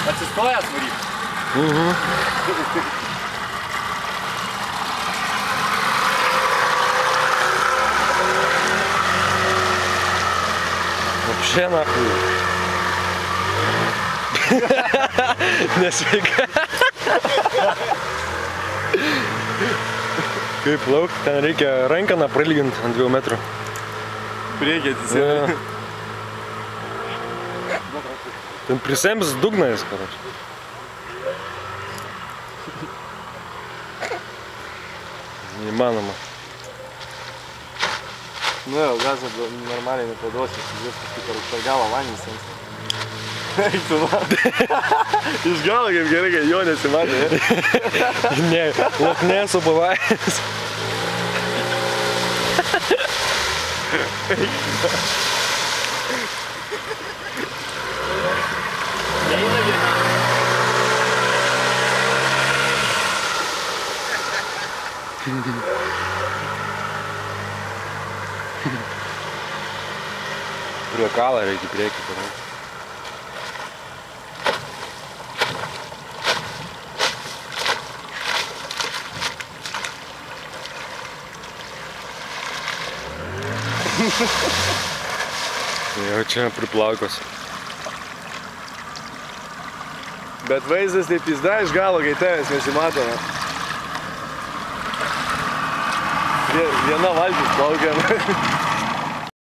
Atsistojęs varyk. Вообще нахуй. Nesveika. Kaip plauk, ten reikia rankaną pralyginti ant 2 metrų. Priekį atsisėdė. Ten prisems dugnas, karoči. Neįmanoma. Nu jau, gazą normaliai nepaduosiu, viskas kaip per galą vanį sens. Eik tu man. Iš galo kaip gerai, kad jo nesimatė. Ne, Lokneso buvajęs. Prie kalą reikia priekį parodyti. Jau čia priplaukos. Bet vaizdas taip pizda iš galo, kai tavęs nesimatome. Viena valtis plaukia.